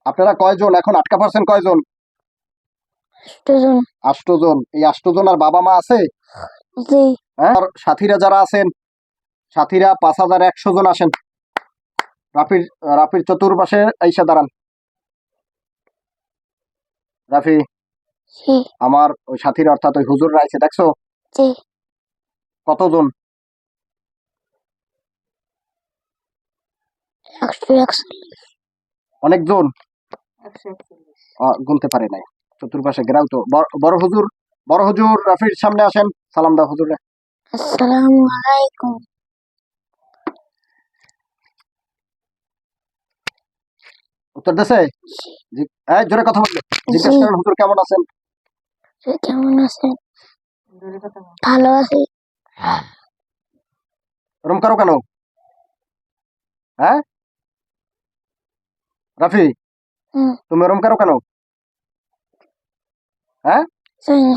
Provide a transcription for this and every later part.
আপনারা কয়জন এখন আটকা পড়ছেন কয়জন? 8 জন। 8 জন। এই 8 জন আর বাবা মা আছে? জি। হ্যাঁ, আর সাথীরা যারা আছেন, সাথীরা 5100 জন আসেন। রাফির রাফির চতুর্পাশে আইসা দাঁড়ান। রাফি, জি। আমার ওই সাথীরা অর্থাৎ ওই হুজুররা আইছে দেখছো? জি। কতজন? 141। অনেকজন। গুনতে পারে নাই। চতুর্পাশে ঘেরাও তো। বড় হুজুর রাফির সামনে আসেন, সালাম দাও হুজুরে। আসসালামু আলাইকুম। উত্তর দেশে? জি। এই জোরে কথা বলবে। জিজ্ঞেস জি। করেন হুজুর কেমন আছেন? কেমন আছেন? ভালো আছি। এরম করো কেন? হ্যাঁ রাফি, হুম। তুমি এরম করো কেন? হ্যাঁ, জানি না।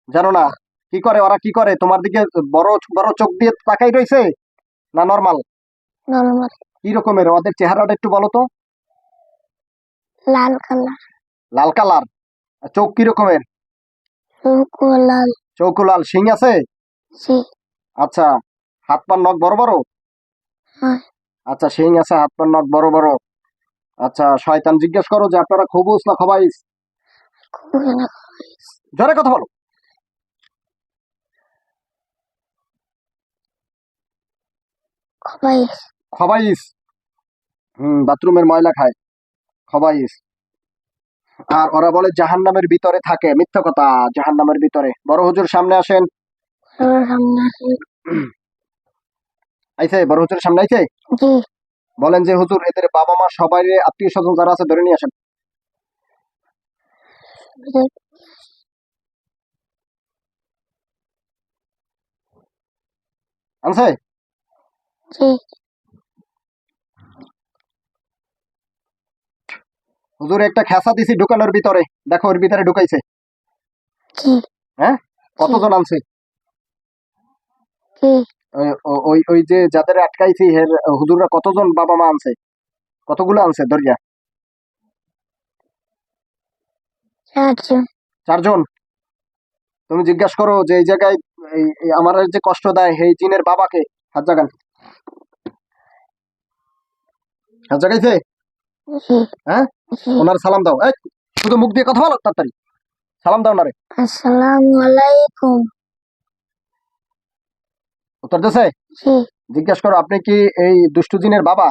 জানো না? কি করে ওরা, কি করে তোমার দিকে? বড় বড় চোখ দিয়ে তাকাই রয়েছে না নরমাল? নরমাল। কি রকমের ওদের চেহারাটা একটু বলো তো। লাল কালার। লাল কালার? চোখ কি রকমের? চোখও লাল। চোখও লাল। শিং আছে? জি। আচ্ছা। হাত পার নখ বড় বড়? হ্যাঁ। আচ্ছা, শিং আছে, হাত পার নখ বড় বড়। আচ্ছা, শয়তান জিজ্ঞেস করো যে আপনারা খবুস না খবাইস? খুবই না। জোরে কথা বলো। খবাইশ। খবাইস? বাথরুমের ময়লা খায়, খবাইস। আর ওরা বলে জাহান্নামের ভিতরে থাকে। মিথ্যা কথা। জাহান্নামের ভিতরে। বড় হুজুর সামনে আসেন। সামনে আছি। আইছে? বড় হুজুরের সামনে আইছে? জি। বলেন যে হুজুর এদের বাবা মা সবাই আত্মীয় স্বজন যারা আছে ধরে নিয়ে আসেন। আনছে? জি। হুজুর একটা খেসা দিছি ঢুকানোর ভিতরে, দেখো ওর ভিতরে ঢুকাইছে। জি। হ্যাঁ, কতজন আনছে? জি। ওই ওই যে যাদের আটকাইছি হুজুররা কতজন বাবা মা আনছে? কতগুলো আনছে দরিয়া? 4 জন। 4 জন। তুমি জিজ্ঞাসা করো যে এই জায়গায় আমার যে কষ্ট দেয় এই জিনের বাবাকে। হাত জাগান। হাত জাগাইছে? জি। হ্যাঁ, জি। ওনার সালাম দাও। এই, শুধু মুখ দিয়ে কথা বলো, তাড়াতাড়ি সালাম দাও নারে। আসসালামু আলাইকুম। উত্তর দেশে? জি। জিজ্ঞাসা করো আপনি কি এই দুষ্টু জিনের বাবা?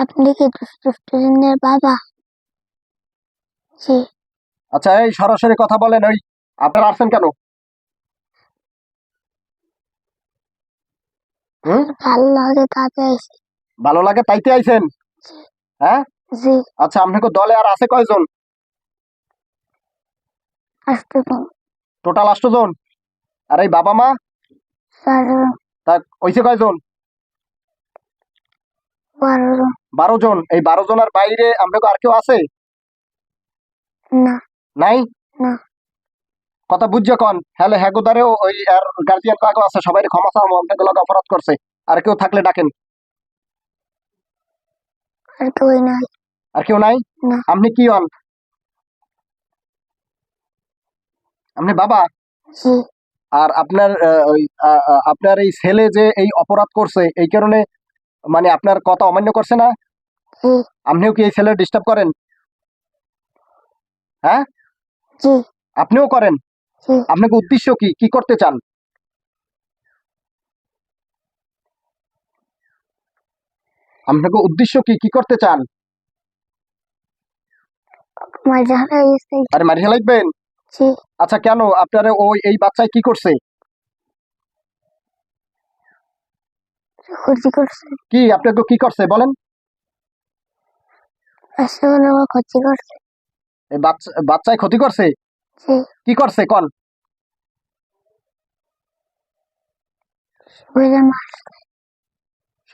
আপনি কি দুষ্টুজিনের বাবা? জি। আচ্ছা, এই সরাসরি কথা বলেন। ওই আপনারা আসছেন কেন? হুম, ভালো লাগে তাতে আইছি। ভালো লাগে তাইতে আইছেন? জি। হ্যাঁ, জি। আচ্ছা, আপনাকে দলে আর আছে কয়জন? আসতে দিন। টোটাল 8 জন। আর এই বাবা মা? 4 জন। তা হইছে কয়জন? 12 জন। 12 জন। এই 12 জনের বাইরে আপনাকে আর কেউ আছে? না। নাই? না। কথা বুঝছো কন? হ্যালে হ্যাগোদারেও ওই আর গার্জিয়ান কাকও আছে, সবাই ক্ষমা চাও, আপনাকে লোক অপরাধ করছে। আর কেউ থাকলে ডাকেন। আর কেউ নাই। আর কেউ নাই? না। আপনি কি হন? আপনি বাবা? জি। আর আপনার আপনার এই ছেলে যে এই অপরাধ করছে এই কারণে মানে আপনার কথা অমান্য করছে না? জি। আপনিও কি এই ছেলে ডিস্টার্ব করেন? হ্যাঁ, জি। আপনিও করেন? জি। আপনাকে উদ্দেশ্য কি, কি করতে চান? আপনাকে উদ্দেশ্য কি, কি করতে চান? মজা হয়েছে। আরে মারিয়া লাগবেন? জি। আচ্ছা, কেন আপনার ওই এই বাচ্চায় কি করছে? ক্ষতি করছে। কি আপনাকে কি করছে বলেন? আসলে আমার ক্ষতি করছে। এই বাচ্চায় ক্ষতি করছে? জি। কি করছে কন? বুঝে মারছে।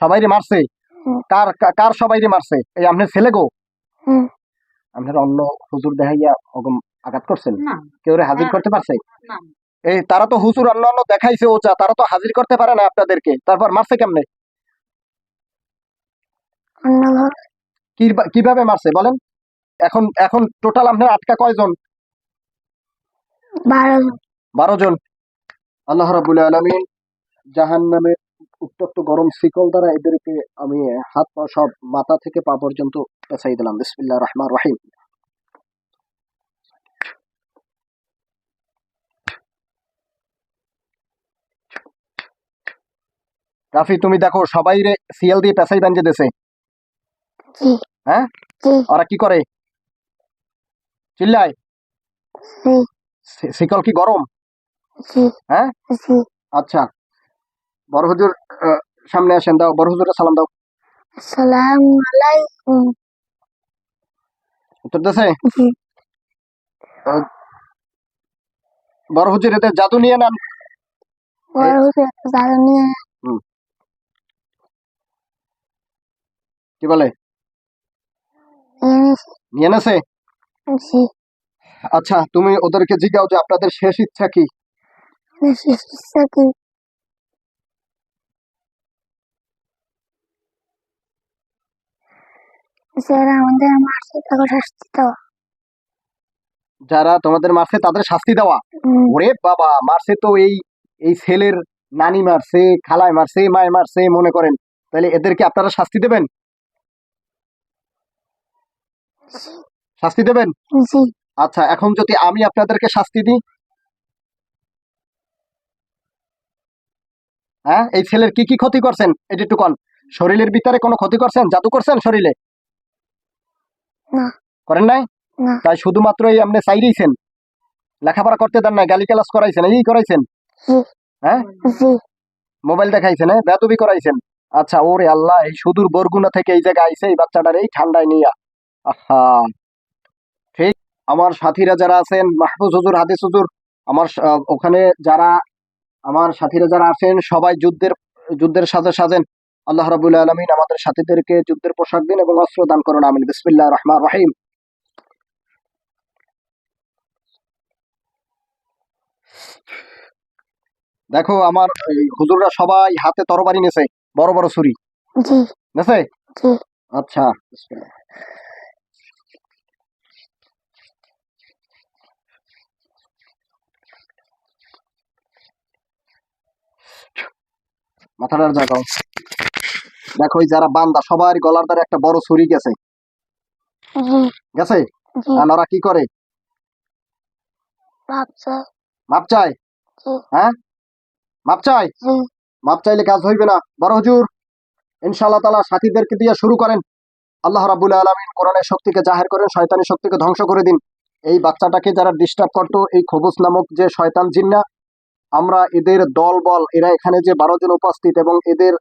সবাইরে মারছে? হুম। কার কার সবাইরে মারছে? এই আপনার ছেলে গো? হুম। আপনার অন্য হুজুর দেখাইয়া ওরকম আঘাত করছেন? কেউ হাজির করতে পারছে? এই তারা তো হুজুর অন্য অন্য দেখাইছে ওচা, তারা তো হাজির করতে পারে না আপনাদেরকে, তারপর মারছে কেমনে? অন্যভাবে। কিভাবে মারছে বলেন? এখন এখন টোটাল আপনার আটকা কয়জন? 12 জন। 12 জন। আল্লাহ রাব্বুল আলামিন জাহান্নামের উত্তপ্ত গরম শিকল দ্বারা এদেরকে আমি হাত পা সব মাথা থেকে পা পর্যন্ত পেঁচাই দিলাম। বিসমিল্লাহির রহমানির রহিম। রাফি, তুমি দেখো সবাই রে সিএল দিয়ে পেঁচাই বাঞ্জে দেছে। জি হ্যাঁ, জি ওরা কি করে? চিল্লায়। জি শিকল কি গরম? জি হ্যাঁ, জি। আচ্ছা। বড় হুজুর সামনে আসেন, দাও বড় হুজুরের সালাম দাও। আসসালামু আলাইকুম। উত্তর দেছে? জি। বড় হুজুর এদের জাদু নিয়ে নেন। বড় হুজুর একটা জাদু নিয়ে হুম, কি বলে? এনেছে। নিয়ে নেছে? জি। আচ্ছা, তুমি ওদেরকে জিজ্ঞাও যে আপনাদের শেষ ইচ্ছা কি? শেষ ইচ্ছা কি? যারা আমাদের মারছে তাকে শাস্তি দেওয়া। যারা তোমাদের মারছে তাদের শাস্তি দেওয়া। ওরে বাবা, মারছে তো এই এই ছেলের নানি মারছে, খালায় মারছে, মায় মারছে মনে করেন, তাহলে এদেরকে আপনারা শাস্তি দেবেন? জি শাস্তি দেবেন? জি। আচ্ছা, এখন যদি আমি আপনাদেরকে শাস্তি দিই, হ্যাঁ, এই ছেলের কি কি ক্ষতি করছেন এটা একটু কন। শরীরের ভিতরে কোনো ক্ষতি করছেন? জাদু করছেন শরীরে? না করেন নাই? না। তাই শুধুমাত্র এই আপনি চাইরেইছেন, লেখাপড়া করতে দেন না, গালি গালাজ করাইছেন, এই করাইছেন? জি হ্যাঁ, জি মোবাইল দেখাইছেন, হ্যাঁ, বেয়াদবি করাইছেন। আচ্ছা, ওরে আল্লাহ, এই সুদূর বরগুনা থেকে এই জায়গায় আইছে এই বাচ্চাটার এই ঠান্ডায় নিয়া। আহা, ঠিক। আমার সাথীরা যারা আছেন, মাহফুজ হুজুর, হাদিস হুজুর, আমার ওখানে যারা আমার সাথীরা যারা আছেন সবাই যুদ্ধের যুদ্ধের সাজে সাজেন। আল্লাহ রাব্বুল আলামিন আমাদের সাথীদেরকে যুদ্ধের পোশাক দিন এবং অস্ত্র দান করুন, আমিন। বিসমিল্লাহির রহমানির রহিম। দেখো আমার এই হুজুররা সবাই হাতে তরবারি নেছে, বড় বড় ছুরি জি নেছে। জি। আচ্ছা, বিসমিল্লাহ। মাথাটার জাগাও। দেখো এই যারা বান্দা সবার গলার দ্বারা একটা বড় ছুরি গেছে জি গেছে। জি। আর ওরা কি করে? ভাবছে। মাপ চায়। জি হ্যাঁ, মাপ চায়। জি মাপ চাইলে কাজ হইবে না। বড় হুজুর, ইনশাআল্লাহ তাআলা সাথীদেরকে দিয়ে শুরু করেন। আল্লাহ রাব্বুল আলামিন কোরআনের শক্তিকে জাহির করেন, শয়তানি শক্তিকে ধ্বংস করে দিন। এই বাচ্চাটাকে যারা ডিস্টার্ব করতো, এই খবুস নামক যে শয়তান জিন্না, আমরা এদের দল বল, এরা এখানে যে 12 জন উপস্থিত এবং এদের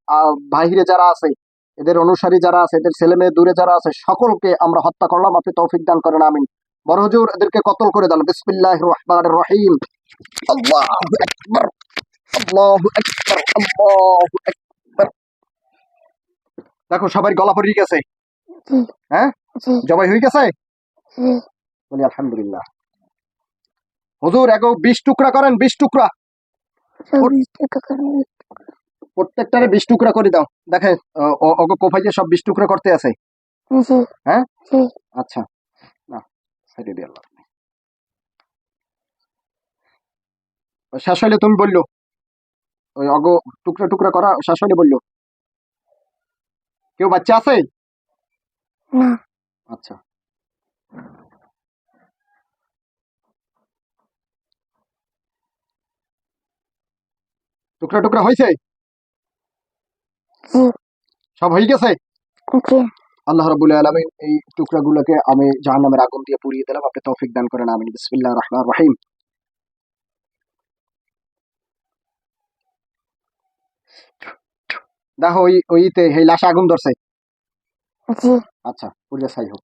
বাহিরে যারা আছে, এদের অনুসারী যারা আছে, এদের ছেলে মেয়ে দূরে যারা আছে, সকলকে আমরা হত্যা করলাম। আপনি তৌফিক দান করেন, আমিন। বড় হুজুর এদেরকে কতল করে দেন। বিসমিল্লাহির রহমানির রহিম। আল্লাহু আকবার, আল্লাহু আকবার, আল্লাহু আকবার। দেখো সবাই গলা পড়ে গেছে। জি হ্যাঁ, জি জবাই হয়ে গেছে। জি। বলি আলহামদুলিল্লাহ। হুজুর এগো 20 টুকরা করেন, 20 টুকরা। 24 টাকা করে। প্রত্যেকটারে 20 টুকরা করে দাও। দেখেন ওগো কোফাইয়ে সব 20 টুকরা করতে আছে। জি হ্যাঁ, জি। আচ্ছা, না সাইডে দিয়ে আল্লাহ। শেষ হইলে তুমি বললো, ওই অগো টুকরা টুকরা করা শেষ হইলে বললো। কেউ বাচ্চা আছে? না। আচ্ছা, টুকরা টুকরা হয়েছে? জি সব হয়ে গেছে? জি। আল্লাহ রাব্বুল আলামিন এই টুকরাগুলোকে আমি জাহান্নামের আগুন দিয়ে পুড়িয়ে দিলাম। আপনি তৌফিক দান করেন, আমিন। বিসমিল্লাহির রহমানির রহিম। দেখো ওইতে এই লাশে আগুন ধরছে। জি আচ্ছা, পুড়িয়ে ছাই হোক।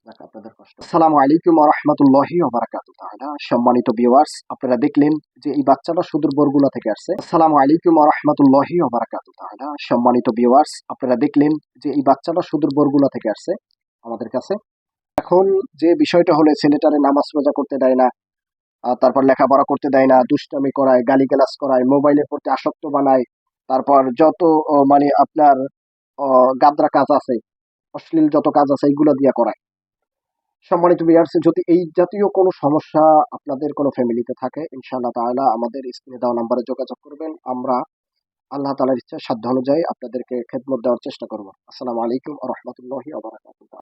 যাক, আপনাদের কষ্ট। আসসালামু আলাইকুম ওয়া রাহমাতুল্লাহি ওয়া বারাকাতুহু তাআলা। সম্মানিত ভিউয়ার্স, আপনারা দেখলেন যে এই বাচ্চাটা সুদূর বরগুনা থেকে আসছে। আসসালামু আলাইকুম ওয়া রাহমাতুল্লাহি ওয়া বারাকাতুহু তাআলা। সম্মানিত ভিউয়ার্স, আপনারা দেখলেন যে এই বাচ্চাটা সুদূর বরগুনা থেকে আসছে আমাদের কাছে। এখন যে বিষয়টা হলো, ছেলেটারে নামাজ রোজা করতে দেয় না, তারপর লেখাপড়া করতে দেয় না, দুষ্টামি করায়, গালিগালাজ করায়, মোবাইলের প্রতি আসক্ত বানায়, তারপর যত মানে আপনার গাদ্রা কাজ আছে, অশ্লীল যত কাজ আছে এইগুলো দিয়ে করায়। সম্মানিত ভিউয়ার্স, যদি এই জাতীয় কোনো সমস্যা আপনাদের কোনো ফ্যামিলিতে থাকে, ইনশাআল্লাহ তাআলা আমাদের স্ক্রিনে দেওয়া নাম্বারে যোগাযোগ করবেন। আমরা আল্লাহ তাআলার ইচ্ছা সাধ্য অনুযায়ী আপনাদেরকে খেদমত দেওয়ার চেষ্টা করব। আসসালামু আলাইকুম ওয়া রাহমাতুল্লাহি ওয়া বারাকাতুহু।